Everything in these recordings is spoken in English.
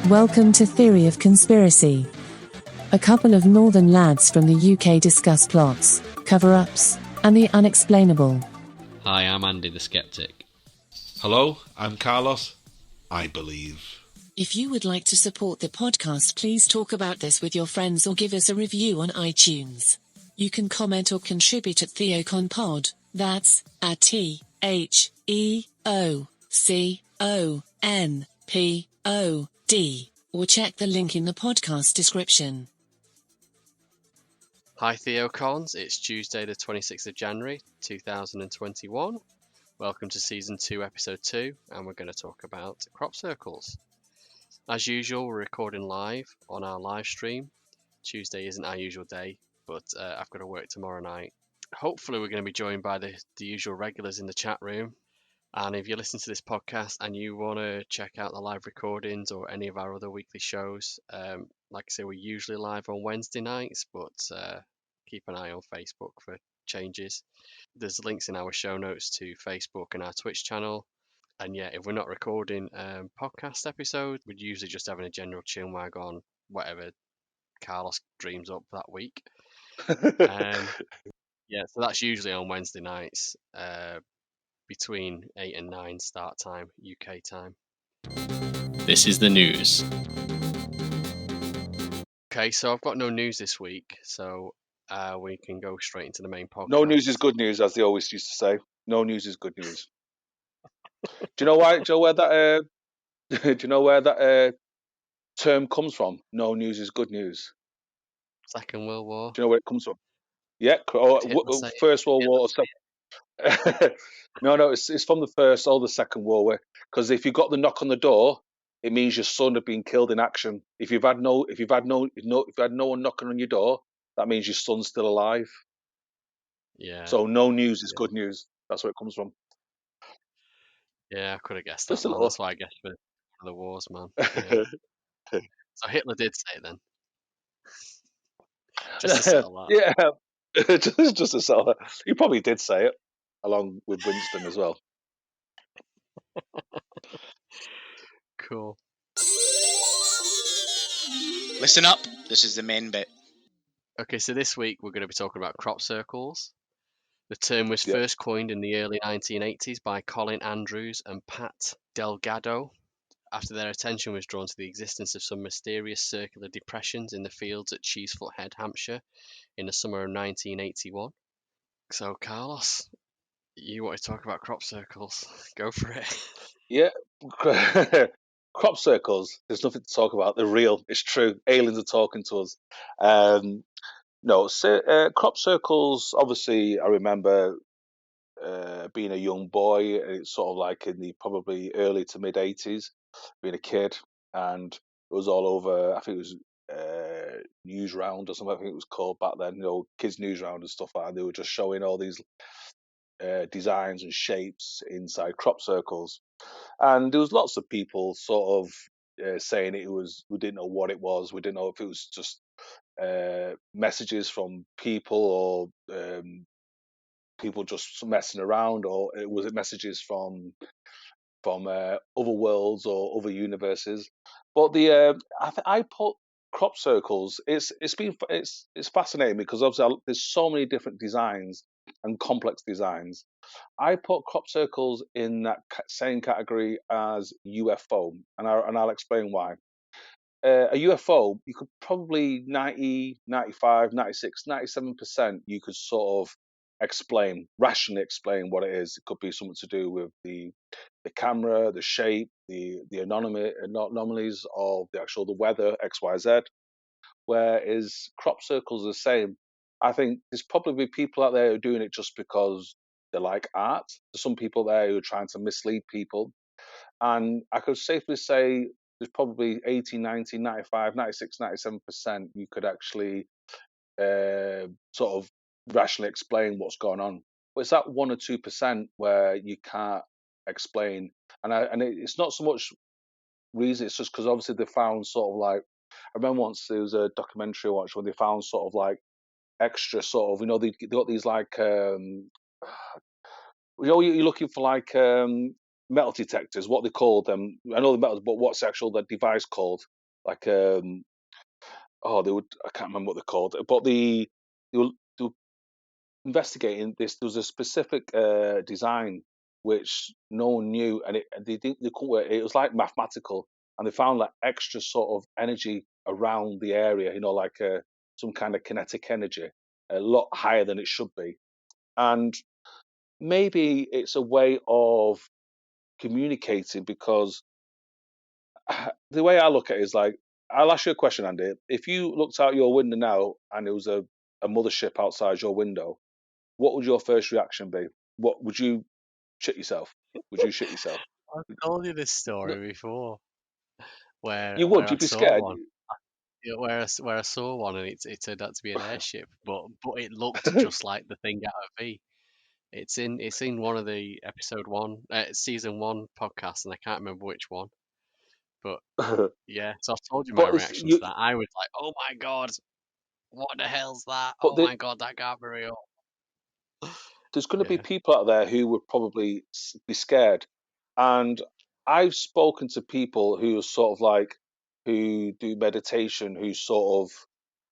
Welcome to Theory of Conspiracy. A couple of northern lads from the UK discuss plots, cover-ups, and the unexplainable. Hi, I'm Andy the Skeptic. Hello, I'm Carlos. I believe. If you would like to support the podcast, please talk about this with your friends or give us a review on iTunes. You can comment or contribute at TheoConPod, that's at TheoConPod, or check the link in the podcast description. Hi TheoCons, it's Tuesday the 26th of January 2021. Welcome to Season 2, Episode 2, and we're going to talk about crop circles. As usual, we're recording live on our live stream. Tuesday isn't our usual day, but I've got to work tomorrow night. Hopefully we're going to be joined by the usual regulars in the chat room. And if you listen to this podcast and you want to check out the live recordings or any of our other weekly shows, like I say, we're usually live on Wednesday nights, but keep an eye on Facebook for changes. There's links in our show notes to Facebook and our Twitch channel. And yeah, if we're not recording podcast episodes, we're usually just having a general chinwag on whatever Carlos dreams up that week. Yeah, so that's usually on Wednesday nights. Between 8 and 9 start time, UK time. This is the news. Okay, so I've got no news this week, so we can go straight into the main podcast. No news is good news, as they always used to say. No news is good news. Do you know why? Do you know where that? Do you know where that term comes from? No news is good news. Second World War. Do you know where it comes from? Yeah, First World War. No, it's from the First or the Second World War. Because if you got the knock on the door, it means your son had been killed in action. If you've had no one knocking on your door, that means your son's still alive. Yeah. So no news is good news. That's where it comes from. Yeah, I could have guessed that. That's why I guessed for the wars, man. Yeah. So Hitler did say it then. Just to settle that. Yeah, just to settle that. He probably did say it, along with Winston as well. Cool. Listen up, this is the main bit. Okay, so this week we're going to be talking about crop circles. The term was first coined in the early 1980s by Colin Andrews and Pat Delgado, after their attention was drawn to the existence of some mysterious circular depressions in the fields at Cheesefoot Head, Hampshire, in the summer of 1981. So, Carlos, you want to talk about crop circles? Go for it. Yeah, crop circles, there's nothing to talk about. They're real. It's true. Aliens are talking to us. Crop circles, obviously, I remember being a young boy. It's sort of like in the probably early to mid 80s, being a kid, and it was all over. I think it was News Round or something. I think it was called back then. Kids News Round and stuff like that. And they were just showing all these designs and shapes inside crop circles, and there was lots of people sort of saying we didn't know what it was. We didn't know if it was just messages from people or people just messing around, or was it messages from other worlds or other universes. But I put crop circles. It's fascinating because obviously there's so many different designs and complex designs. I put crop circles in that same category as UFO, and I'll explain why. A UFO, you could probably 90, 95, 96, 97% you could sort of rationally explain what it is. It could be something to do with the camera, the shape, the anomalies of the weather, XYZ. Whereas crop circles are the same. I think there's probably people out there who are doing it just because they like art. There's some people there who are trying to mislead people. And I could safely say there's probably 80, 90, 95, 96, 97% you could actually sort of rationally explain what's going on. But it's that 1 or 2% where you can't explain. And it's not so much reason, it's just because obviously they found sort of like, I remember once there was a documentary I watched where they found sort of like extra sort of, they got these like, you're looking for like metal detectors. What they call them? I know the metals, but what's actual the device called? Like, they would. I can't remember what they're called. But they were investigating this. There was a specific design which no one knew, and they couldn't work. It was like mathematical, and they found like extra sort of energy around the area. Like some kind of kinetic energy, a lot higher than it should be, and maybe it's a way of communicating because the way I look at it is like, I'll ask you a question, Andy. If you looked out your window now and there was a mothership outside your window, what would your first reaction be? What would you shit yourself? Would you shit yourself? I've told you this No, story before, where you would. where I You'd be saw scared. one. Yeah, where I saw one and it turned out to be an airship, but it looked just like the thing out of V. It's in one of the season one podcasts, and I can't remember which one. But but yeah, so I've told you my it's, reaction to that. I was like, "Oh my god, what the hell's that? but Oh my god, that can't be real." there's going to be Yeah, people out there who would probably be scared, and I've spoken to people who are sort of like who do meditation, who sort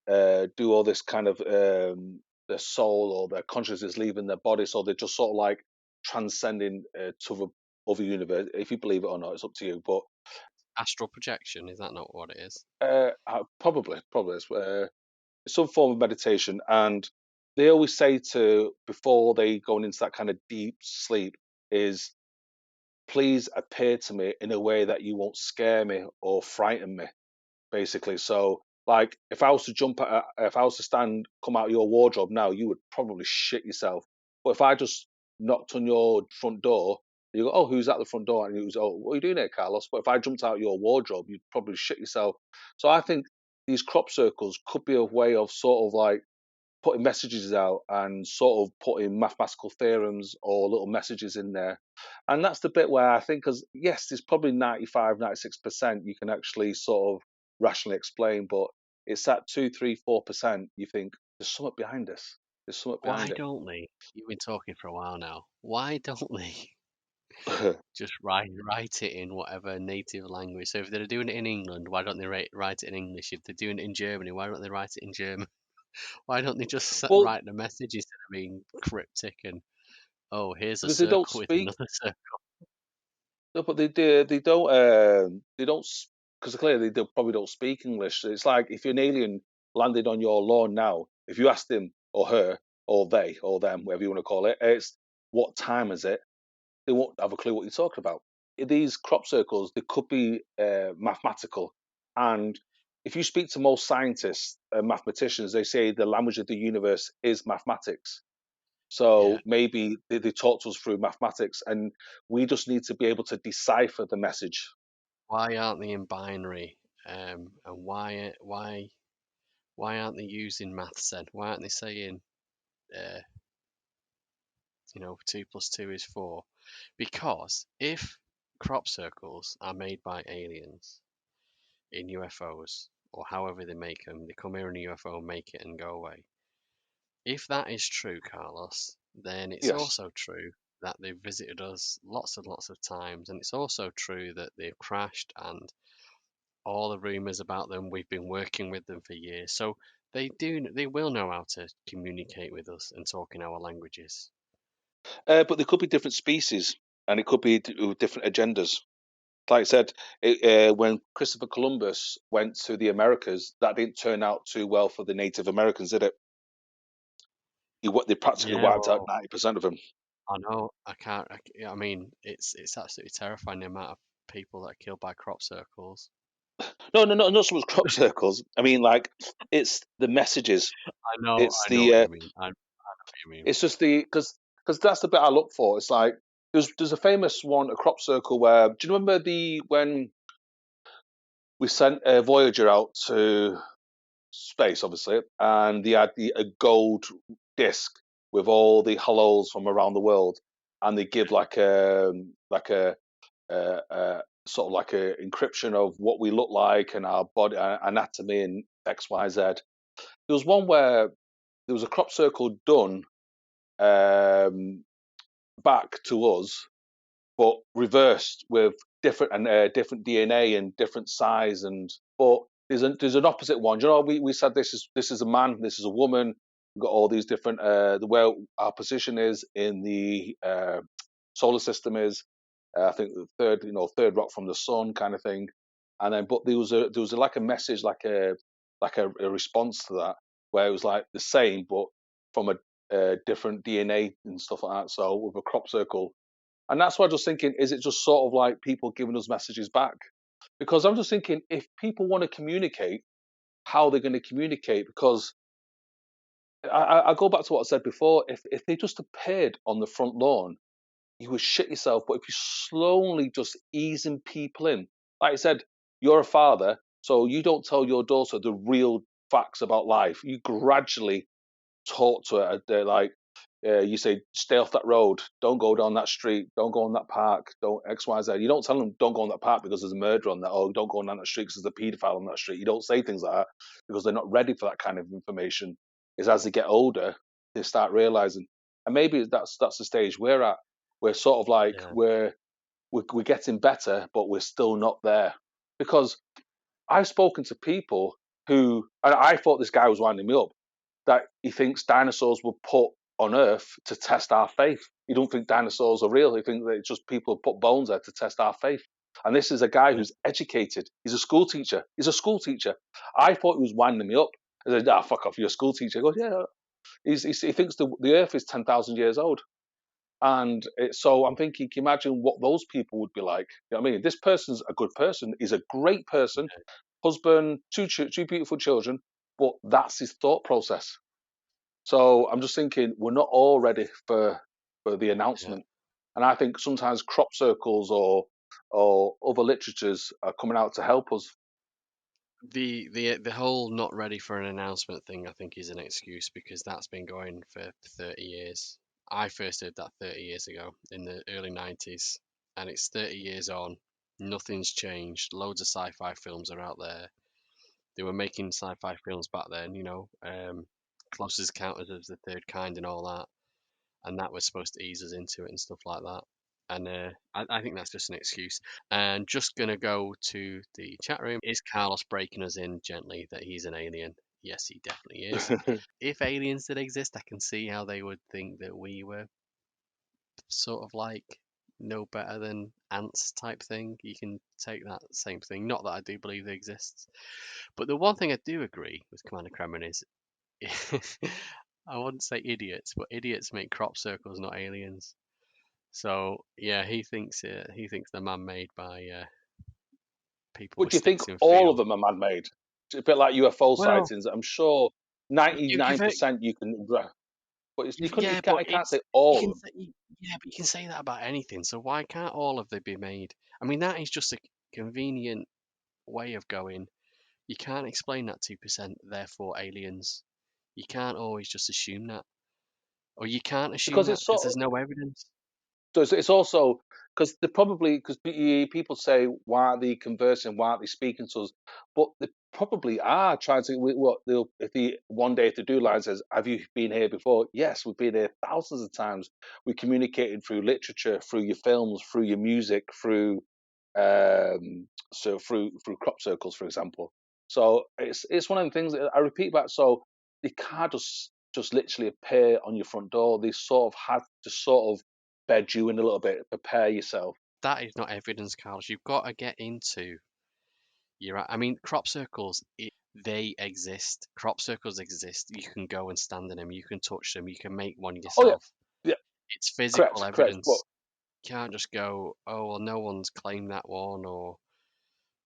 of do all this kind of their soul or their consciousness leaving their body, so they're just sort of like transcending to the other universe. If you believe it or not, it's up to you. But astral projection, is that not what it is? probably it's some form of meditation, and they always say to before they go into that kind of deep sleep is please appear to me in a way that you won't scare me or frighten me, basically. So, like, if I was to come out of your wardrobe now, you would probably shit yourself. But if I just knocked on your front door, you go, "Oh, who's at the front door?" And you go, "Oh, what are you doing here, Carlos?" But if I jumped out your wardrobe, you'd probably shit yourself. So I think these crop circles could be a way of sort of like putting messages out and sort of putting mathematical theorems or little messages in there. And that's the bit where I think, because yes, there's probably 95, 96% you can actually sort of rationally explain, but it's that 2, 3, 4% you think there's something behind this. There's something Why behind it. don't they? You've been talking for a while now. Why don't they just write it in whatever native language? So if they're doing it in England, why don't they write it in English? If they're doing it in Germany, why don't they write it in German? Why don't they just Well, write the message instead of being cryptic and, oh, here's a because they don't circle with speak. another circle? No, but they do. They don't because clearly they probably don't speak English. It's like if an alien landed on your lawn now, if you asked him or her or they or them, whatever you want to call it, it's what time is it? They won't have a clue what you're talking about. These crop circles, they could be mathematical, and if you speak to most scientists and mathematicians, they say the language of the universe is mathematics. Yeah. So maybe they talk to us through mathematics, and we just need to be able to decipher the message. Why aren't they in binary? And why aren't they using maths then? Why aren't they saying, uh, 2 + 2 is 4? Because if crop circles are made by aliens in UFOs, or however they make them, they come here in a UFO, make it, and go away. If that is true, Carlos, then it's Yes, also true that they've visited us lots and lots of times, and it's also true that they've crashed, and all the rumors about them, we've been working with them for years. So they will know how to communicate with us and talk in our languages. but they could be different species, and it could be with different agendas. Like I said, when Christopher Columbus went to the Americas, that didn't turn out too well for the Native Americans, did it? They practically Yeah, wiped out well, 90% of them. I know I can't. I mean, it's absolutely terrifying the amount of people that are killed by crop circles. No, no, no, not so much crop circles. I mean, like it's the messages. It's I know what the you mean. I know what you mean. it's just the because that's the bit I look for. It's like there's a famous one, a crop circle where do you remember the when we sent a Voyager out to space, obviously, and they had a gold disc with all the hellos from around the world, and they give like a sort of like a encryption of what we look like and our body anatomy and X Y Z. There was one where there was a crop circle done back to us, but reversed with different DNA and different size. And but there's an opposite one. You know, we said this is a man, this is a woman. We've got all these different the where our position is in the solar system is. I think the third rock from the sun kind of thing. And then, but there was like a message, like a response to that, where it was like the same, but from a different DNA and stuff like that. So with a crop circle, and that's why I'm just thinking, is it just sort of like people giving us messages back? Because I'm just thinking, if people want to communicate, how they're going to communicate? Because I go back to what I said before. If they just appeared on the front lawn, you would shit yourself. But if you slowly just easing people in, like I said, you're a father, so you don't tell your daughter the real facts about life. You gradually talk to her. Like you say, stay off that road, don't go down that street, don't go on that park, don't X, Y, Z. You don't tell them don't go on that park because there's a murder on that, or don't go on that street because there's a paedophile on that street. You don't say things like that because they're not ready for that kind of information. Is as they get older, they start realizing, and maybe that's the stage we're at. We're sort of like Yeah. we're getting better, but we're still not there. Because I've spoken to people who, and I thought this guy was winding me up, that he thinks dinosaurs were put on Earth to test our faith. He don't think dinosaurs are real. He thinks that it's just people put bones there to test our faith. And this is a guy Yeah. who's educated. He's a school teacher. He's a school teacher. I thought he was winding me up. I said, fuck off, you're a school teacher. He goes, yeah. He thinks the Earth is 10,000 years old. And so I'm thinking, can you imagine what those people would be like? You know what I mean? This person's a good person. He's a great person, husband, two beautiful children, but that's his thought process. So I'm just thinking, we're not all ready for the Yeah. announcement. And I think sometimes crop circles or other literatures are coming out to help us. The whole not ready for an announcement thing, I think, is an excuse because that's been going for 30 years. I first heard that 30 years ago in the early 90s, and it's 30 years on. Nothing's changed. Loads of sci-fi films are out there. They were making sci-fi films back then, Close Encounters of the Third Kind and all that, and that was supposed to ease us into it and stuff like that. And I think that's just an excuse. And just gonna go to the chat room. Is Carlos breaking us in gently that he's an alien? Yes, he definitely is. If aliens did exist, I can see how they would think that we were sort of like no better than ants type thing. You can take that same thing. Not that I do believe they exist, but the one thing I do agree with Commander Kremlin is I wouldn't say idiots, but idiots make crop circles, not aliens. So yeah, he thinks they're man-made by people Would with you think sticks in all of field. them are man-made? It's a bit like UFO Well, sightings. I'm sure you've 99% you can, but you couldn't. yeah, but I can't say you all of can them. say, yeah, but you can say that about anything. So why can't all of them be made? I mean, that is just a convenient way of going. You can't explain that 2%, therefore aliens. You can't always just assume that, or you can't assume Because that it's because sort there's no evidence. So it's also because they probably because people say why aren't they conversing, why aren't they speaking to us? But they probably are trying to. What they'll if they one day if they do line says, "Have you been here before?" Yes, we've been here thousands of times. We communicated through literature, through your films, through your music, through through crop circles, for example. So it's one of the things that I repeat back. So they can't just literally appear on your front door. They sort of had to sort of bed you in a little bit, prepare yourself. That is not evidence, Carlos. You've got to get into your. I mean, crop circles. They exist. Crop circles exist. You can go and stand in them. You can touch them. You can make one Oh yeah, yourself. yeah, It's physical correct. But evidence. You can't just go, oh well, no one's claimed that one or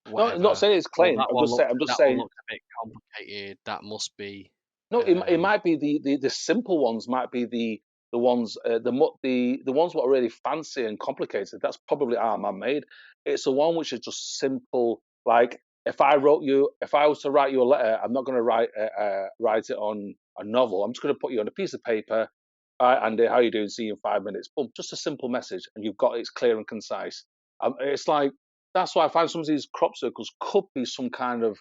no, I'm not whatever. saying it's Or claimed. I'm just that one saying. looks a bit complicated. That must be. No, it Um, might be the simple ones. Might be the ones the ones what are really fancy and complicated. That's probably are man-made. It's the one which is just simple. Like if I was to write you a letter, I'm not going to write it on a novel. I'm just going to put you on a piece of paper. Andy, how you doing? See you in 5 minutes. Boom, just a simple message, and you've got it's clear and concise. It's like that's why I find some of these crop circles could be some kind of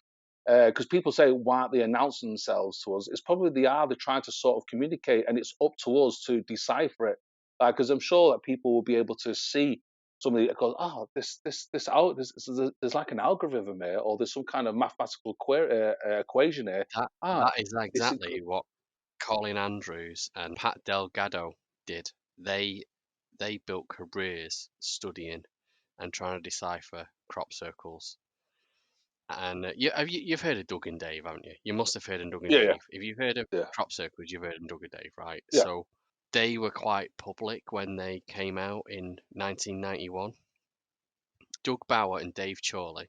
because people say, why aren't they announcing themselves to us? It's probably they're trying to sort of communicate, and it's up to us to decipher it. Because I'm sure that people will be able to see somebody that goes, oh, there's like an algorithm here, or there's some kind of mathematical equation here. That Ah, that is this exactly what Colin Andrews and Pat Delgado did. They built careers studying and trying to decipher crop circles. And you've heard of Doug and Dave, haven't you? You must have heard of Doug and yeah, yeah, Dave. If you've heard of yeah, crop circles, you've heard of Doug and Dave, right? yeah. So they were quite public when they came out in 1991. Doug Bauer and Dave Chorley.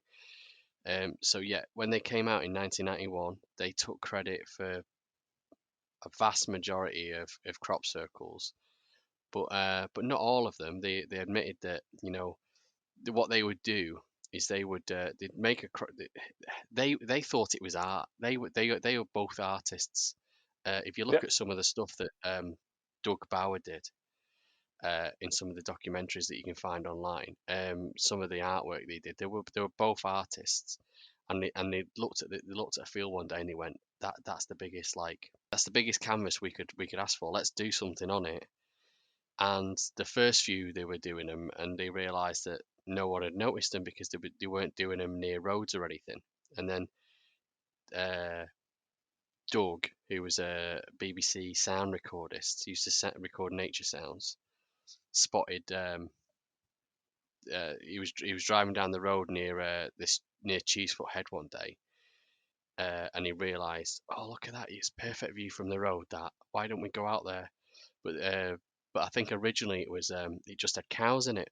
So yeah, when they came out in 1991, they took credit for a vast majority of crop circles, but not all of them. They admitted that what they would do is they'd make they thought it was art. They were both artists. If you Yeah. look at some of the stuff that Doug Bauer did in some of the documentaries that you can find online, some of the artwork they did, they were both artists, and they looked at a field one day and they went, that's the biggest canvas we could ask for. Let's do something on it. And the first few they were doing them, and they realised that no one had noticed them because they weren't doing them near roads or anything. And then Doug, who was a BBC sound recordist, used to record nature sounds, spotted. He was driving down the road near Cheesefoot Head one day, and he realised, oh, look at that! It's perfect view from the road. That, why don't we go out there? But I think originally it just had cows in it.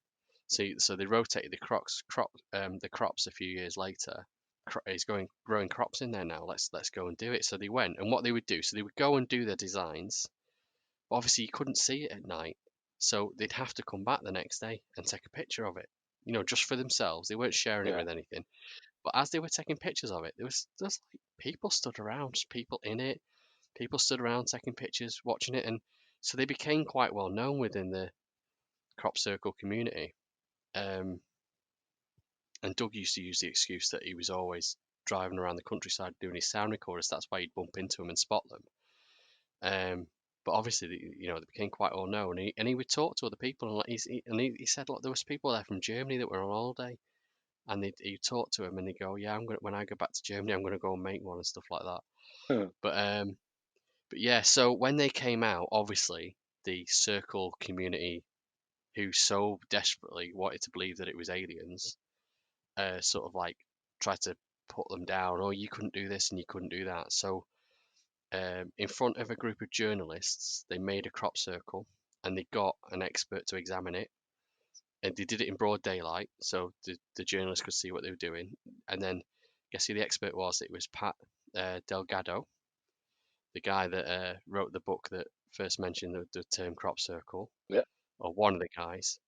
So they rotated the crops a few years later. He's growing crops in there now. Let's go and do it. So they went, and what they would do, so they would go and do their designs. But obviously, you couldn't see it at night, so they'd have to come back the next day and take a picture of it. Just for themselves. They weren't sharing it Yeah. with anything. But as they were taking pictures of it, there was just like people stood around, just people in it. People stood around taking pictures, watching it, and so they became quite well known within the crop circle community. And Doug used to use the excuse that he was always driving around the countryside doing his sound recorders. That's why he'd bump into them and spot them. But obviously, they became quite well known. And he would talk to other people, and he said, look, there was people there from Germany that were on holiday, and he'd talk to them, and he'd go, yeah, when I go back to Germany, I'm going to go and make one and stuff like that. Hmm. But yeah, so when they came out, obviously the circle community, who so desperately wanted to believe that it was aliens, sort of like tried to put them down. Oh, you couldn't do this and you couldn't do that. So in front of a group of journalists, they made a crop circle and they got an expert to examine it. And they did it in broad daylight, so the journalists could see what they were doing. And then, guess who the expert was? It was Pat Delgado, the guy that wrote the book that first mentioned the term crop circle, Yeah. or one of the guys.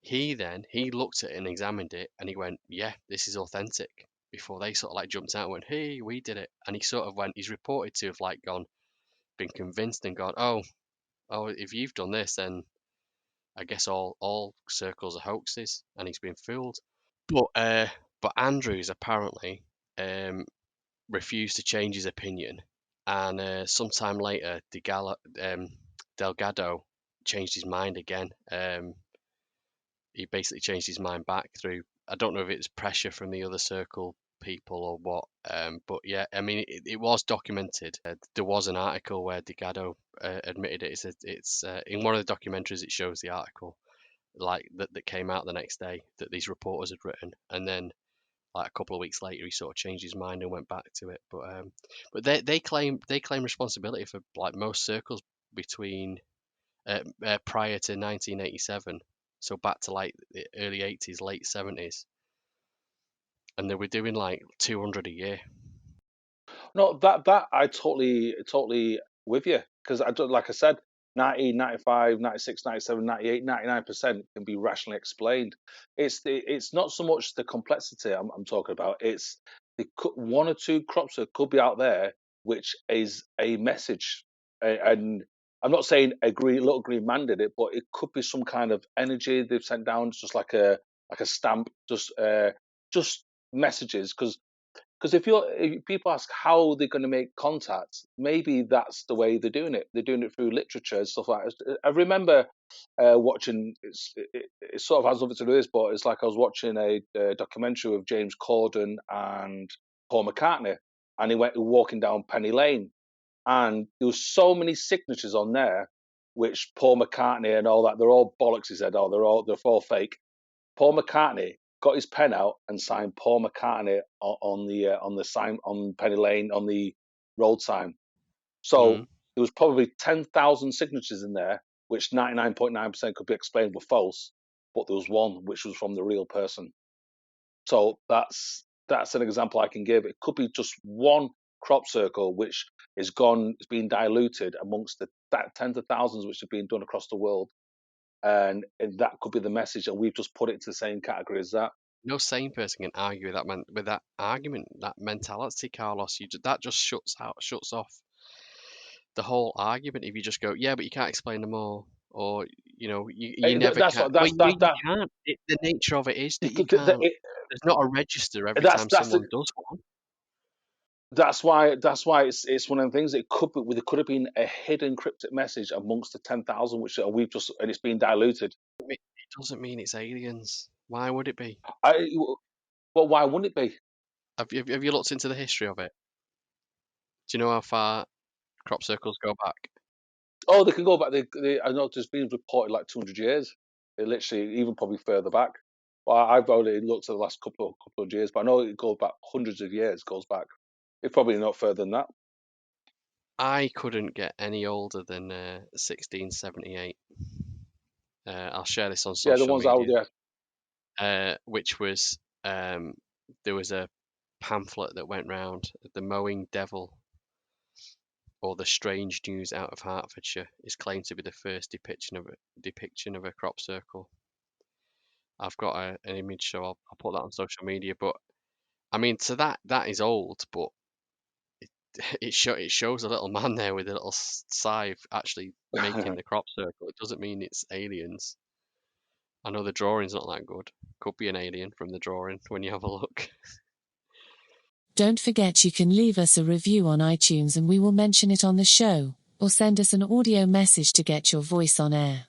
He looked at it and examined it, and he went, "Yeah, this is authentic." Before they sort of like jumped out and went, "Hey, we did it," and he sort of went. He's reported to have like been convinced and gone, "Oh, if you've done this, then I guess all circles are hoaxes," and he's been fooled. But Andrews apparently refused to change his opinion, and sometime later, Delgado changed his mind again. He basically changed his mind back through, I don't know if it's pressure from the other circle people or what, but yeah, I mean, it was documented. There was an article where Delgado admitted it. It's in one of the documentaries. It shows the article like that came out the next day that these reporters had written, and then like a couple of weeks later he sort of changed his mind and went back to it. But they claim responsibility for like most circles between prior to 1987, so back to like the early 80s, late 70s, and they were doing like 200 a year. No, that I totally with you, because I don't, like I said, 90, 95, 96, 97, 98, 99% can be rationally explained. It's not so much the complexity I'm talking about. It's one or two crops that could be out there, which is a message. And I'm not saying little green man did it, but it could be some kind of energy they've sent down, just like a stamp, just messages. Because Because if people ask how they're going to make contact, maybe that's the way they're doing it. They're doing it through literature and stuff like that. I remember watching. It sort of has nothing to do with this, but it's like I was watching a documentary of James Corden and Paul McCartney, and he went walking down Penny Lane, and there was so many signatures on there, which Paul McCartney and all that, they're all bollocks. He said, "Oh, they're all fake." Paul McCartney got his pen out and signed Paul McCartney on the sign on Penny Lane on the road sign. So there was probably 10,000 signatures in there, which 99.9% could be explained were false, but there was one which was from the real person. So that's an example I can give. It could be just one crop circle which is gone, it's been diluted amongst the tens of thousands which have been done across the world. And that could be the message, and we've just put it into the same category as that. No sane person can argue with that argument, that mentality, Carlos. That just shuts off the whole argument. If you just go, yeah, but you can't explain them all, or you never can. You can't. The nature of it is that you can't. There's not a register every time someone does one. That's why it's one of the things. There could have been a hidden cryptic message amongst the 10,000, which we've just, and it's been diluted. It doesn't mean it's aliens. Why would it be? Well, why wouldn't it be? Have you looked into the history of it? Do you know how far crop circles go back? Oh, they can go back. I know there's been reported like 200 years. They literally even probably further back. Well, I've only looked at the last couple of years, but I know it goes back hundreds of years. Goes back. It's probably not further than that. I couldn't get any older than 1678. I'll share this on social the ones media. out there. Which was there was a pamphlet that went round, "The Mowing Devil," or "The Strange News Out of Hertfordshire," is claimed to be the first depiction of a crop circle. I've got an image, so I'll put that on social media. But I mean, so that is old, but it shows a little man there with a little scythe actually making the crop circle. It doesn't mean it's aliens. I know the drawing's not that good. Could be an alien from the drawing when you have a look. Don't forget you can leave us a review on iTunes and we will mention it on the show, or send us an audio message to get your voice on air.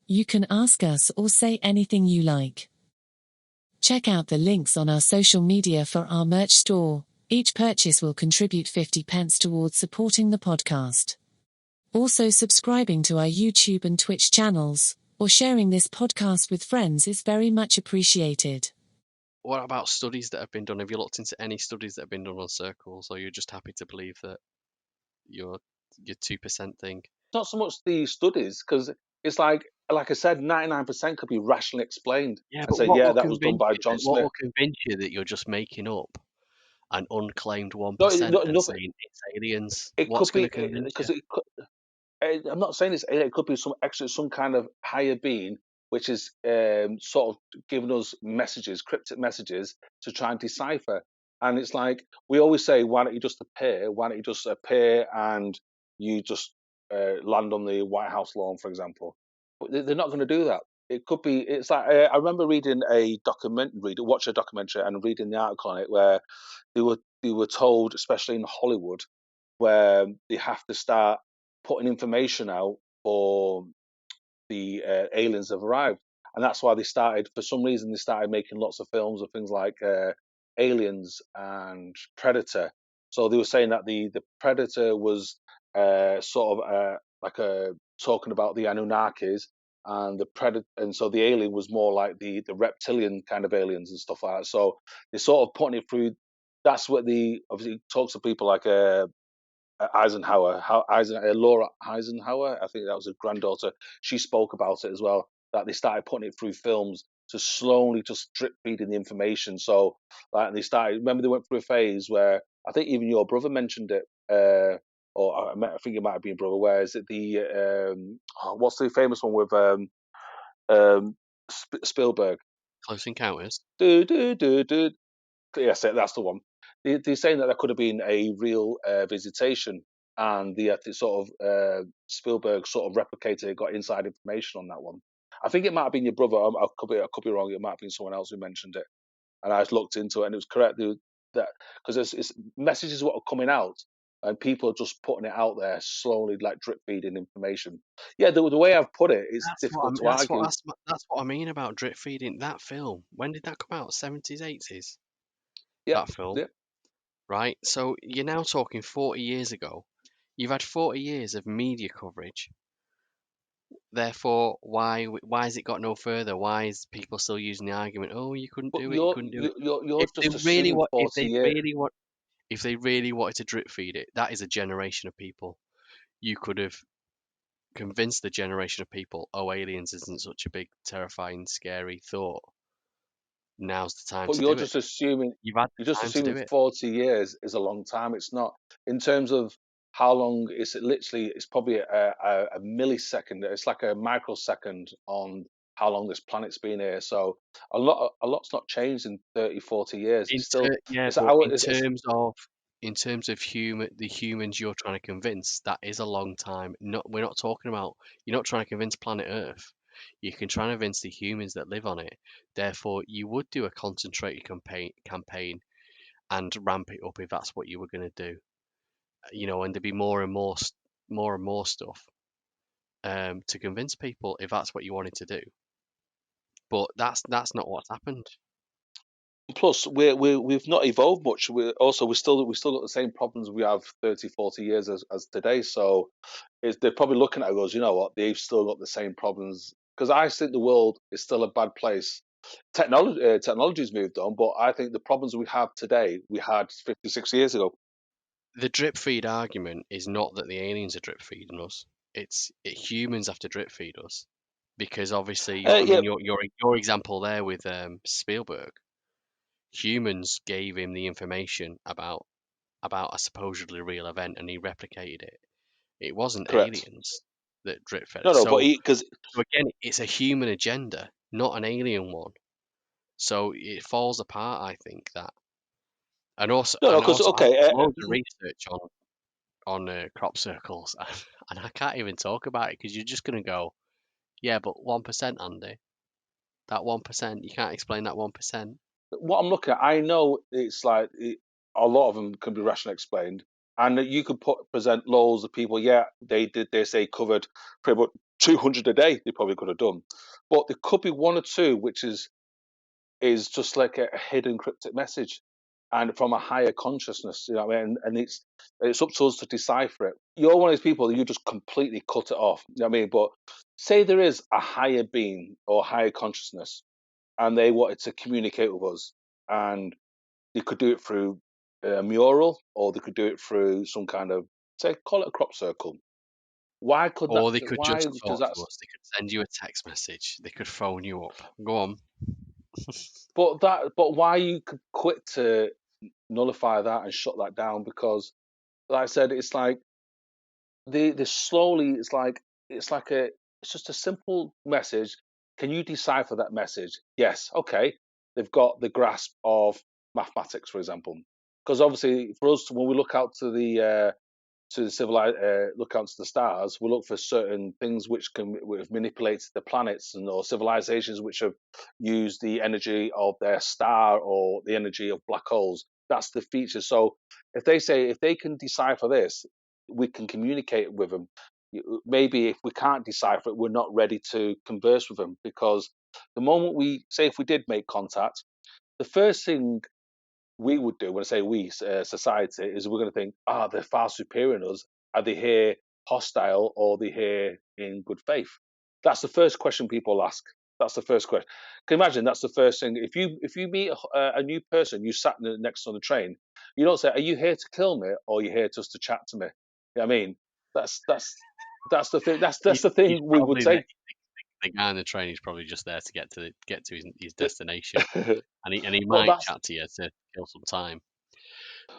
You can ask us or say anything you like. Check out the links on our social media for our merch store. Each purchase will contribute 50 pence towards supporting the podcast. Also, subscribing to our YouTube and Twitch channels, or sharing this podcast with friends is very much appreciated. What about studies that have been done? Have you looked into any studies that have been done on circles, or you're just happy to believe that your 2% thing? Not so much the studies, because it's like I said, 99% could be rationally explained. Yeah, but that was done by John Smith. What will convince you that you're just making up an unclaimed 1% and saying it's aliens? What's going to convince you? I'm not saying it could be some kind of higher being which is sort of giving us messages, cryptic messages to try and decipher. And it's like we always say, why don't you just appear? Why don't you just appear and you just land on the White House lawn, for example? But they're not going to do that. It could be. It's like I remember reading watching a documentary and reading the article on it where they were told, especially in Hollywood, where they have to start putting information out for the aliens have arrived, and that's why for some reason they started making lots of films of things like Aliens and Predator. So they were saying that the Predator was sort of talking about the Anunnakis, and and so the alien was more like the reptilian kind of aliens and stuff like that. So they're sort of putting it through. That's what obviously talks to people like Laura Eisenhower, I think that was her granddaughter. She spoke about it as well, that they started putting it through films to slowly just drip feeding the information. So they started, remember they went through a phase where I think even your brother mentioned it, or I think it might have been brother, where is it what's the famous one with Spielberg? Close Encounters? Yes, that's the one. They're saying that there could have been a real visitation, and the sort of Spielberg sort of replicated, got inside information on that one. I think it might have been your brother. I could be wrong. It might have been someone else who mentioned it, and I just looked into it, and it was correct. that because it's messages what are coming out, and people are just putting it out there slowly, like drip feeding information. Yeah, the way I've put it, it's That's what I difficult mean. to argue. That's what I mean about drip feeding. That film. When did that come out? 70s, 80s. Yeah, That film, yeah. right? So you're now talking 40 years ago. You've had 40 years of media coverage. Therefore, why has it got no further? Why is people still using the argument? Oh, you couldn't But do it. You couldn't do it. you're If they just really assuming want, 40 years. if they really wanted to drip feed it, that is a generation of people. You could have convinced the generation of people, oh, aliens isn't such a big, terrifying, scary thought. Now's the time But to do it. You've had you're the just time to assuming do it. 40 years is a long time. It's not in terms of how long. It's literally it's probably a millisecond. It's like a microsecond on how long this planet's been here. So a lot's not changed in 30, 40 years. It's still Yeah, it's but our it's in terms of the humans you're trying to convince, that is a long time. Not we're not talking about you're not trying to convince planet Earth. You can try and convince the humans that live on it. Therefore, you would do a concentrated campaign and ramp it up if that's what you were going to do. And there'd be more and more stuff to convince people if that's what you wanted to do. But that's not what's happened. plus we've not evolved much. We still got the same problems we have 30, 40 years as today. So they're probably looking at it and goes, you know what, they've still got the same problems. Because I think the world is still a bad place. Technology's moved on, but I think the problems we have today we had 56 years ago. The drip feed argument is not that the aliens are drip feeding us. Humans have to drip feed us because obviously, I Yeah, mean, your example there with Spielberg, humans gave him the information about a supposedly real event, and he replicated it. It wasn't correct. aliens that drip fed No, us. no, but So, because so again, it's a human agenda, not an alien one. So it falls apart, I think that, no, no, and because also, I've okay, done loads of research on crop circles, and I can't even talk about it because you're just gonna go, yeah, but 1%, Andy, that 1%, you can't explain that 1%. what I'm looking at, I know it's like a lot of them can be rationally explained, and that you could present loads of people. Yeah, they did. They say covered pretty much 200 a day. They probably could have done, but there could be one or two which is just like a hidden cryptic message, and from a higher consciousness. You know what I mean? And it's up to us to decipher it. You're one of these people that you just completely cut it off. You know what I mean? But say there is a higher being or higher consciousness and they wanted to communicate with us, and they could do it through a mural, or they could do it through some kind of, say, call it a crop circle. Why could that? Or they could Why just does talk that? to us. They could send you a text message. They could phone you up. Go on. But why are you quick to nullify that and shut that down? Because, like I said, it's like they slowly. It's just a simple message. Can you decipher that message? Yes. Okay. They've got the grasp of mathematics, for example. Because obviously, for us, when we look out to the look out to the stars, we look for certain things which have manipulated the planets and or civilizations which have used the energy of their star or the energy of black holes. That's the feature. So if they can decipher this, we can communicate with them. Maybe if we can't decipher it, we're not ready to converse with them, because the moment we say, if we did make contact, the first thing we would do, when I say we, society, is we're going to think, they're far superior to us. Are they here hostile, or are they here in good faith? That's the first question people ask. That's the first question. Can you imagine? That's the first thing. If you meet a new person, you sat next on the train, you don't say, "Are you here to kill me, or are you here just to chat to me?" You know what I mean? That's the thing. That's the He's thing we would probably there. say. The guy on the train is probably just there to get to his destination, and he but might that's chat to you to kill some time.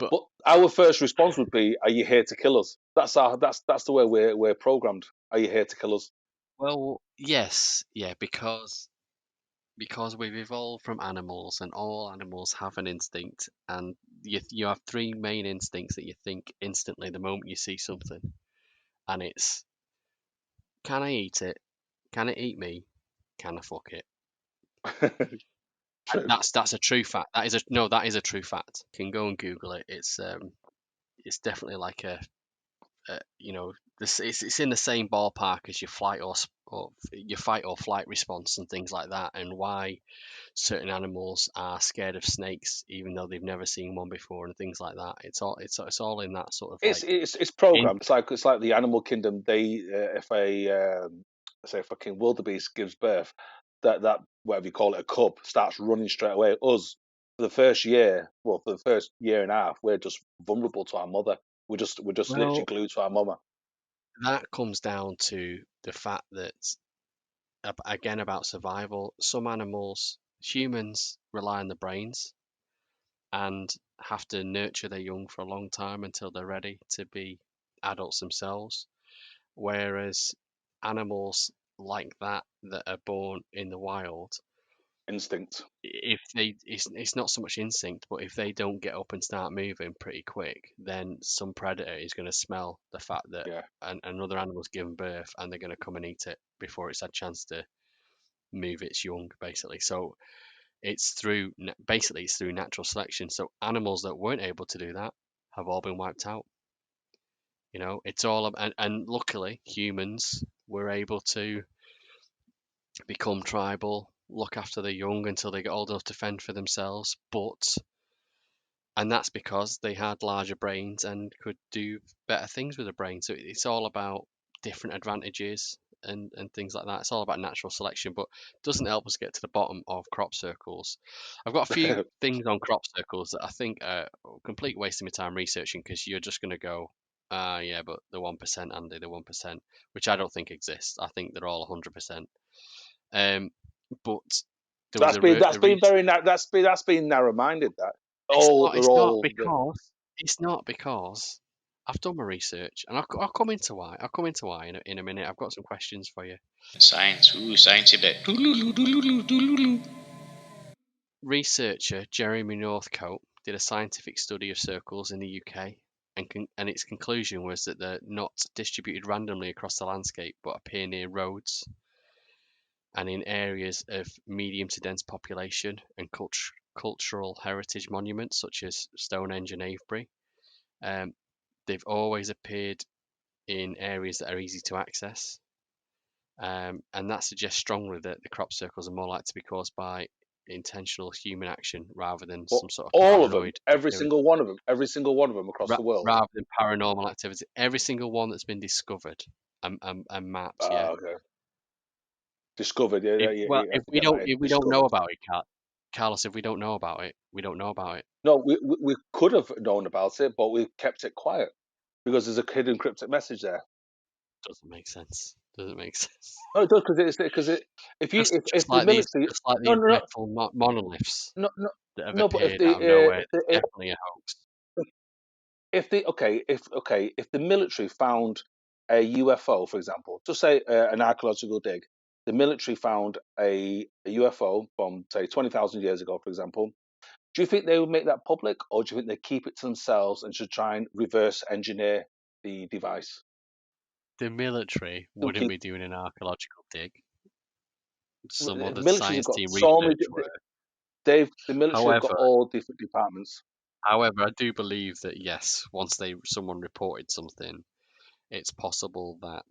But But our first response would be, "Are you here to kill us?" That's the way we're programmed. Are you here to kill us? well, yes, yeah, because we've evolved from animals, and all animals have an instinct, and you have three main instincts that you think instantly the moment you see something, and it's, can I eat it? Can it eat me? Can I fuck it? True. That's a true fact. That is a true fact. You can go and Google it. It's definitely like it's in the same ballpark as your fight or flight response and things like that, and why certain animals are scared of snakes even though they've never seen one before and things like that. It's all in that sort of It's programmed. It's like the animal kingdom. They if a say if a fucking wildebeest gives birth, that whatever you call it, a cub starts running straight away. Us for the first year, for the first year and a half, we're just vulnerable to our mother. We're just literally glued to our mama. That comes down to the fact that again about survival. Some animals, humans rely on the brains and have to nurture their young for a long time until they're ready to be adults themselves. Whereas animals like that are born in the wild, Instinct. if it's not so much instinct, but if they don't get up and start moving pretty quick, then some predator is going to smell the fact that another animal's given birth, and they're going to come and eat it before it's had a chance to move its young, basically. So it's through natural selection. So animals that weren't able to do that have all been wiped out. It's all and luckily humans were able to become tribal, look after the young until they get old enough to fend for themselves. And that's because they had larger brains and could do better things with the brain. So it's all about different advantages and things like that. It's all about natural selection, but doesn't help us get to the bottom of crop circles. I've got a few things on crop circles that I think are a complete waste of my time researching, because you're just going to go, yeah, but the 1%, Andy, the 1%, which I don't think exists. I think they're all 100%. But that's been narrow-minded. That it's not because I've done my research, and I'll come into why. I'll come into why in a minute. I've got some questions for you. Science, science in there. Researcher Jeremy Northcote did a scientific study of circles in the UK, and its conclusion was that they're not distributed randomly across the landscape, but appear near roads and in areas of medium to dense population and cultural heritage monuments such as Stonehenge and Avebury. They've always appeared in areas that are easy to access, and that suggests strongly that the crop circles are more likely to be caused by intentional human action rather than some sort of all of them, every single one of them across the world, rather than paranormal activity. Every single one that's been discovered and mapped. Yeah. Okay. Discovered. If we don't know about it, Carlos, if we don't know about it, we don't know about it. No, we could have known about it, but we kept it quiet because there's a hidden cryptic message there. Doesn't make sense. No, it does, because if the military, metal monoliths that have appeared out of nowhere, it's definitely a hoax. If the military found a UFO, for example, just say an archaeological dig, the military found a UFO from, say, 20,000 years ago, for example, do you think they would make that public, or do you think they keep it to themselves and should try and reverse engineer the device? The military wouldn't be doing an archaeological dig. Some other science team the military have got all different departments. However, I do believe that yes, once someone reported something, it's possible that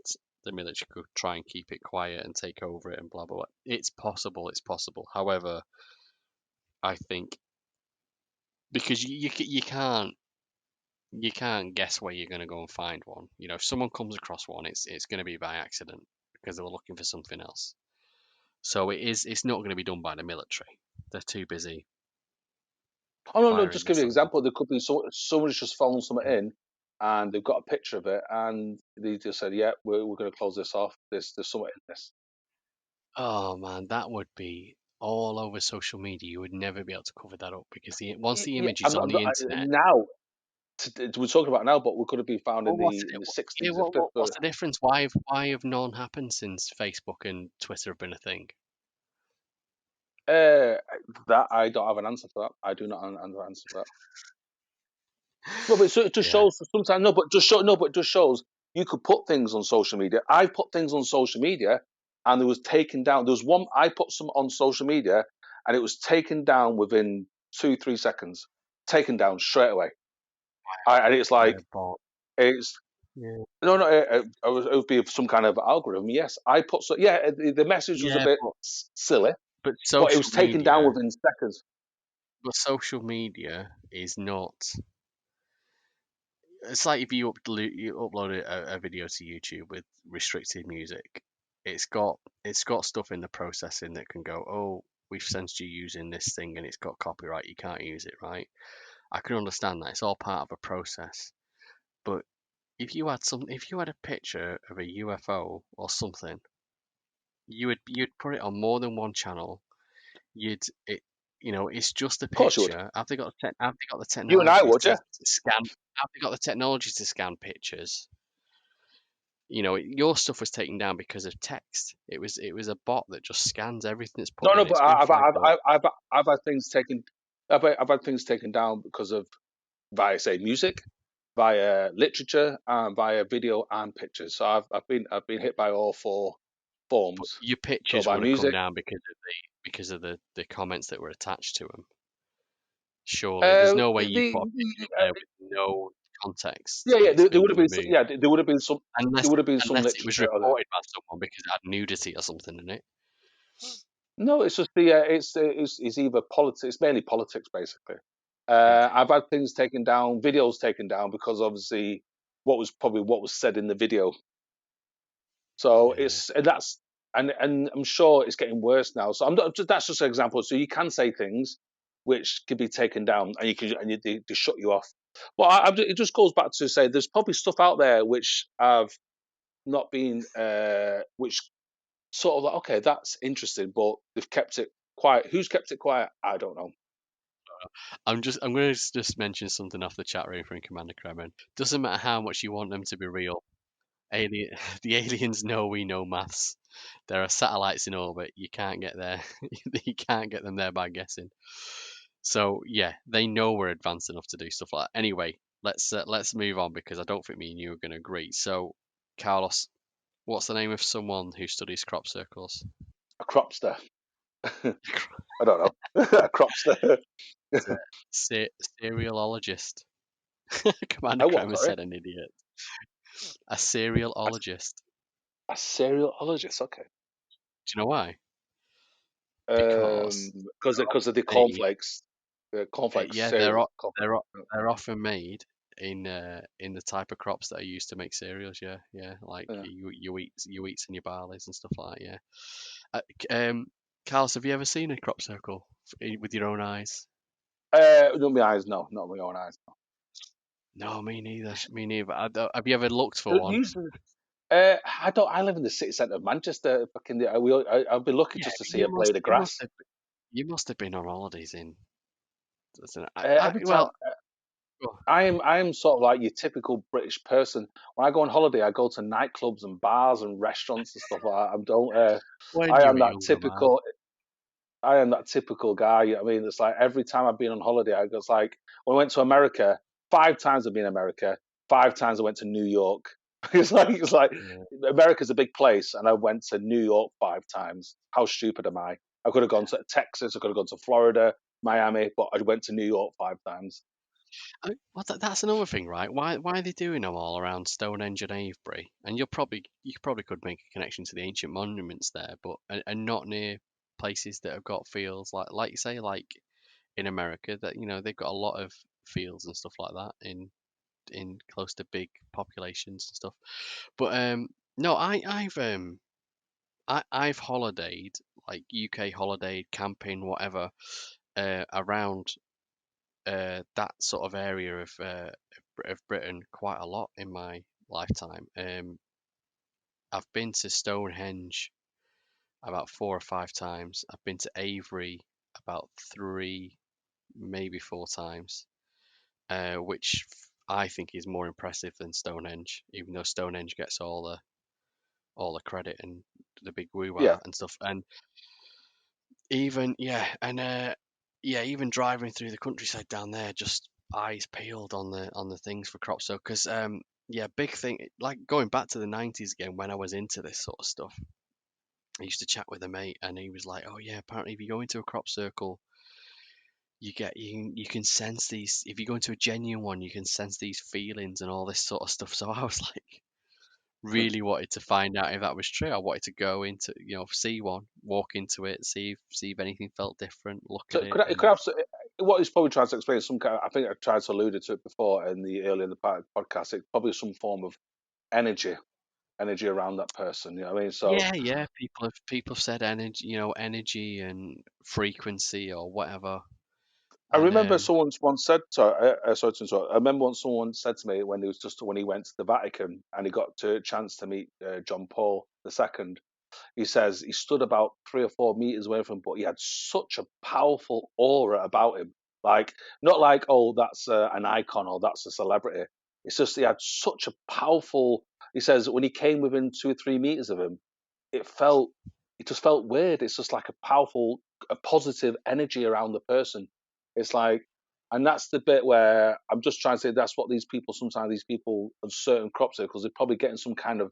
the military could try and keep it quiet and take over it and blah blah blah. It's possible. However, I think because you can't guess where you're going to go and find one. If someone comes across one, it's going to be by accident because they were looking for something else. So it's not going to be done by the military. They're too busy. Oh no! Just give you an example. There could be someone's just phoned something in, and they've got a picture of it, and they just said, "Yeah, we're going to close this off. There's something in this." Oh man, that would be all over social media. You would never be able to cover that up because once the image is on the internet. Now, we're talking about now, but we could have been found in the 60s. Yeah, what's the difference? Why have none happened since Facebook and Twitter have been a thing? That I don't have an answer for that. I do not have an answer for that. No, but it just shows sometimes. But it just shows you could put things on social media. I've put things on social media, and there was taken down. There was one I put some on social media, and it was taken down within 2-3 seconds. Taken down straight away. And it's like, bot. it's Yeah. no, it would be some kind of algorithm. Yes, I put the message was a Yeah, bit but silly, but but it social was taken down media, within seconds. but social media is not. It's like if you upload a video to YouTube with restricted music, it's got stuff in the processing that can go, oh, we've censored you using this thing and it's got copyright, you can't use it, right? I can understand that. It's all part of a process. But if you had a picture of a UFO or something, you'd put it on more than one channel. You'd it it's just a Of course you would. picture. Have they got the You and I technology would, to yeah. scan? Have they got the technology to scan pictures? Your stuff was taken down because of text. It was a bot that just scans everything that's put No, in. but It's been flagged up. I've had things taken. I've had things taken down because of via say music, via literature, and via video and pictures. So I've been hit by all four But forms. your So pictures by would have come music, down because of the comments that were attached to them. Surely, there's no way you put a picture up there with no context and it's there would been have been removed, there would have been some unless there would have been some unless it was literature on it. reported by someone because it had nudity or something in it. No, it's just it's either politics. It's mainly politics, basically. Yeah, I've had things taken down, videos taken down because obviously what was said in the video. So yeah, and I'm sure it's getting worse now. So that's just an example. So you can say things which can be taken down, and they shut you off. But it just goes back to say there's probably stuff out there which have not been which sort of like, okay, that's interesting, but they've kept it quiet. Who's kept it quiet? I don't know. I'm going to just mention something off the chat room from Commander Kremen. Doesn't matter how much you want them to be real. The aliens know we know maths. There are satellites in orbit. You can't get there. You can't get them there by guessing. So yeah, they know we're advanced enough to do stuff like that. Anyway, let's move on because I don't think me and you are going to agree. So, Carlos, what's the name of someone who studies crop circles? A cropster. I don't know. A cropster. It's a cerealologist. Commander A what? Kremer Sorry. said an idiot. A cerealologist. A cerealologist. Okay. Do you know why? Because Because of the they cornflakes. The cornflakes yeah, cereal. Cornflakes. they're often made in the type of crops that are used to make cereals. Yeah, yeah, like Yeah. your wheats and your barleys and stuff like that. Yeah. Carlos, have you ever seen a crop circle with your own eyes? Not my eyes. No, not my own eyes. No, me neither. Me neither. Have you ever looked for No. one? I don't. I live in the city centre of Manchester. Fucking, I'd be lucky Yeah, just to but see a blade of grass. you must have been on holidays in. Every time Well, oh, I am sort of like your typical British person. When I go on holiday, I go to nightclubs and bars and restaurants and stuff like that. I don't. when I you am were that younger, man. typical. I am that typical guy. I mean, it's like every time I've been on holiday, I was like, when I went to America, 5 times I've been in America, 5 times I went to New York. It's like Yeah. America's a big place, and I went to New York 5 times. How stupid am I? I could have gone to Texas, I could have gone to Florida, Miami, but I went to New York 5 times. Well, that's another thing, right? Why are they doing them all around Stonehenge and Avebury? And you probably could make a connection to the ancient monuments there, but and not near places that have got fields like you say, like in America that they've got a lot of fields and stuff like that in close to big populations and stuff. But no, I've holidayed like UK holidayed camping whatever around that sort of area of Britain quite a lot in my lifetime. I've been to Stonehenge about 4 or 5 times. I've been to Avebury about three, maybe 4 times, which I think is more impressive than Stonehenge, even though Stonehenge gets all the credit and the big Yeah, woo-wah and stuff. And even even driving through the countryside down there, just eyes peeled on the things for crop so because big thing like going back to the 90s again when I was into this sort of stuff. I used to chat with a mate, and he was like, "Oh yeah, apparently if you go into a crop circle, you can sense these. If you go into a genuine one, you can sense these feelings and all this sort of stuff." So I was like, really wanted to find out if that was true. I wanted to go into, see one, walk into it, see if anything felt different, look So at it, it and could have what he's probably trying to explain is some kind. I think I tried to allude to it before in the earlier in the podcast. It's probably some form of energy, energy around that person. You know what I mean? So yeah, people have said energy, energy and frequency or whatever, I and remember someone once said, sorry to interrupt. I remember once someone said to me when he went to the Vatican and he got a chance to meet John Paul II. He says he stood about 3 or 4 meters away from him, but he had such a powerful aura about him. Like, not like, oh, that's an icon or that's a celebrity. It's just he had such a powerful. He says when he came within 2 or 3 meters of him, it felt, it just felt weird. It's just like a powerful, a positive energy around the person. It's like, and that's the bit where I'm just trying to say that's what sometimes these people on certain crop circles, they're probably getting some kind of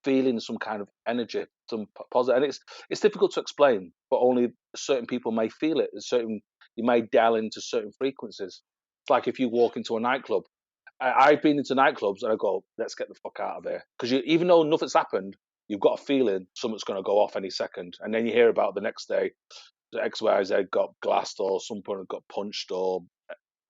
feeling, some kind of energy, some positive, and it's difficult to explain, but only certain people may feel it. You may dial into certain frequencies. It's like if you walk into a nightclub. I've been into nightclubs and I go, let's get the fuck out of here, because even though nothing's happened, you've got a feeling something's going to go off any second, and then you hear about the next day the XYZ got glassed or someone got punched or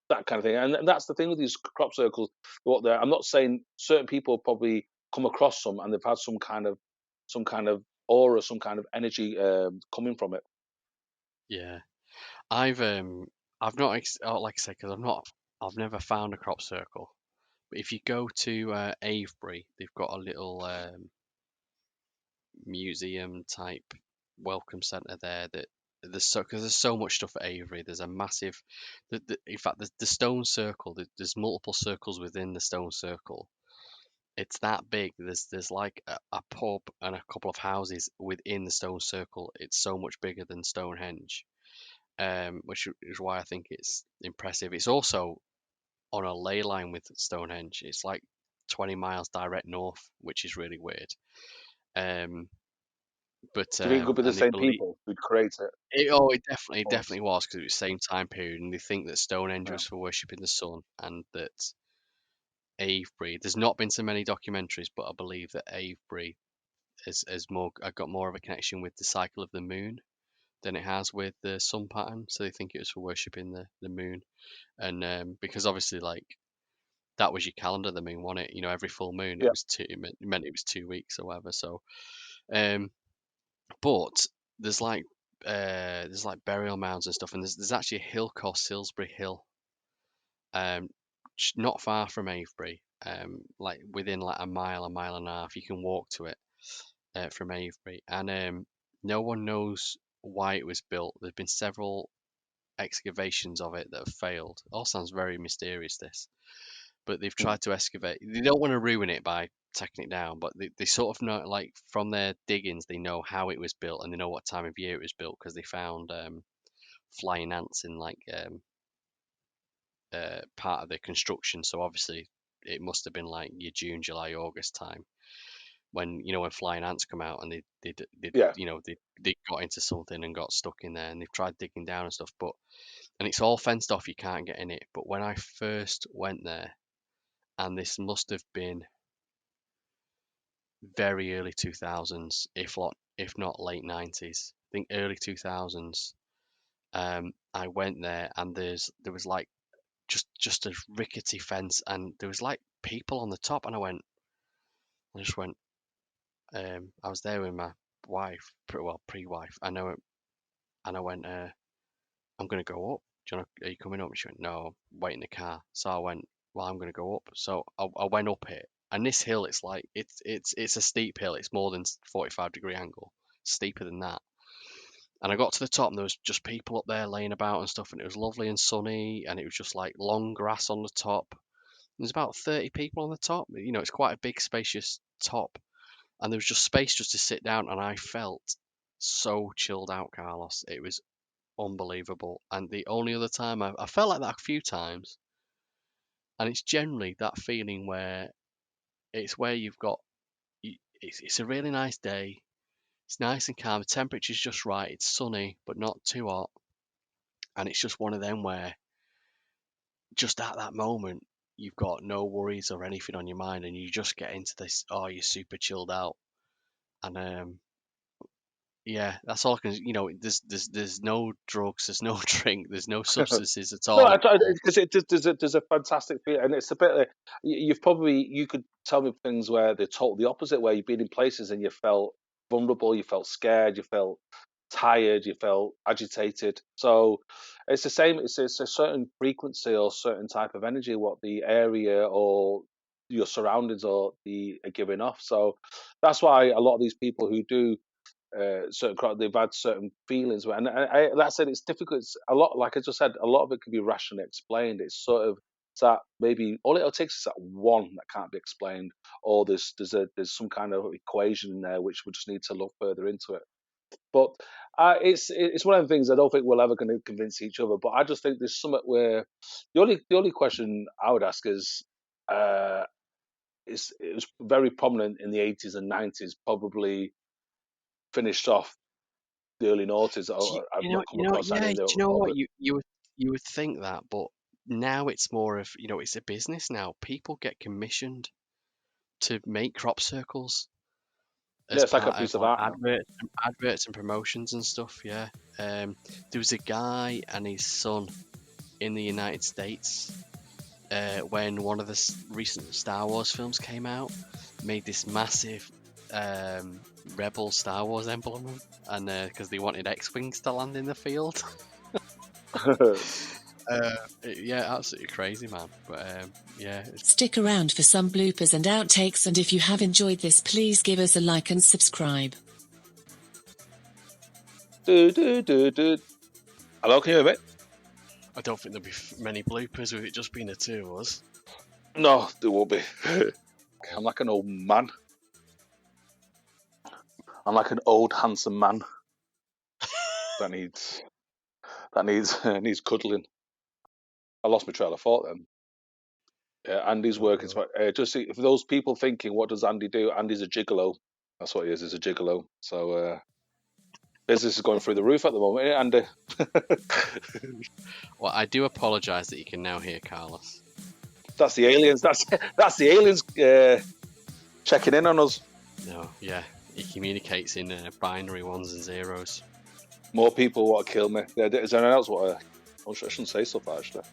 that kind of thing. And that's the thing with these crop circles. I'm not saying certain people probably come across some and they've had some kind of aura, some kind of energy coming from it. yeah, I've not like I said, because I've never found a crop circle. But if you go to Avebury, they've got a little museum type welcome centre there that because there's so much stuff at Avebury. There's a massive, in fact, the stone circle. There's multiple circles within the stone circle. It's that big. There's like a pub and a couple of houses within the stone circle. It's so much bigger than Stonehenge, which is why I think it's impressive. It's also on a ley line with Stonehenge. It's like 20 miles direct north, which is really weird. Um, but Do you think it could be the and they same believe people who'd create it? it Or, definitely was because it was the same time period, and they think that Stonehenge yeah. was for worshipping the sun, and that Avebury. There's not been so many documentaries, but I believe that Avebury has more. I got more of a connection with the cycle of the moon than it has with the sun pattern. So they think it was for worshipping the moon, and because obviously like that was your calendar, the moon, wasn't it? Every full moon it Yeah. was it meant it was 2 weeks or whatever. So, um, but there's like burial mounds and stuff, and there's actually a hill called Silsbury Hill, um, not far from Avebury, like within like a mile and a half. You can walk to it from Avebury, and no one knows why it was built. There's been several excavations of it that have failed. It all sounds very mysterious, this, but they've Hmm. tried to excavate. They don't want to ruin it by taking it down, but they sort of know, like from their diggings, they know how it was built and they know what time of year it was built because they found flying ants in like part of the construction. So obviously, it must have been like your June, July, August time when when flying ants come out and they Yeah. they got into something and got stuck in there, and they've tried digging down and stuff, but and it's all fenced off. You can't get in it. But when I first went there, and this must have been very early 2000s, if not late 90s. I think early 2000s. I went there and there was like just a rickety fence and there was like people on the top and I just went I was there with my wife, pre-wife. I went I'm gonna go up. Are you coming up? She went, no, wait in the car. So I went, well, I'm gonna go up. So I went up it, and this hill, it's like it's a steep hill. It's more than 45-degree angle, steeper than that. And I got to the top, and there was just people up there laying about and stuff, and it was lovely and sunny, and it was just like long grass on the top. There's about 30 people on the top. It's quite a big, spacious top, and there was just space just to sit down, and I felt so chilled out, Carlos. It was unbelievable. And the only other time I felt like that a few times, and it's generally that feeling where it's where you've got it's a really nice day, It's nice and calm. The temperature's just right. It's sunny, but not too hot. And it's just one of them where just at that moment, you've got no worries or anything on your mind, and you just get into this, oh, you're super chilled out. And yeah, that's all I can, there's no drugs, there's no drink, there's no substances at No, all. because there's a fantastic feel, and it's a bit like you could tell me things where they're total the opposite, where you've been in places and you felt vulnerable, you felt scared, you felt tired, you felt agitated. So it's the same. It's a certain frequency or certain type of energy what the area or your surroundings are giving off. So that's why a lot of these people who do they've had certain feelings, and like I said, it's difficult. It's a lot, like I just said, a lot of it can be rationally explained. It's sort of that maybe all it takes is that one that can't be explained, or there's some kind of equation in there which we just need to look further into it. But it's one of the things I don't think we're ever going to convince each other. But I just think there's something where the only question I would ask is. It was very prominent in the 80s and 90s, probably finished off the early noughties. I've not come across Yeah. any Do you know of what? it. You would think that, but now it's more of, it's a business now. People get commissioned to make crop circles Yeah, as it's like a part piece of of like art now. adverts and promotions and stuff. Yeah. There was a guy and his son in the United States when one of the recent Star Wars films came out, made this massive Rebel Star Wars emblem, and because they wanted X-wings to land in the field. Yeah, absolutely crazy, man. But yeah. Stick around for some bloopers and outtakes, and if you have enjoyed this, please give us a like and subscribe. Hello, can you hear me? I don't think there'll be many bloopers with it just being the two of us. No, there won't be. I'm like an old man. I'm like an old handsome man that needs cuddling. I lost my trail of thought then. Yeah, Andy's working. Just see, for those people thinking, what does Andy do? Andy's a gigolo. That's what he is. He's a gigolo. So business is going through the roof at the moment, Andy. Well, I do apologise that you can now hear Carlos. That's the aliens. That's the aliens checking in on us. No, yeah, he communicates in binary ones and zeros. More people want to kill me. Yeah, is there anyone else? I shouldn't say stuff actually.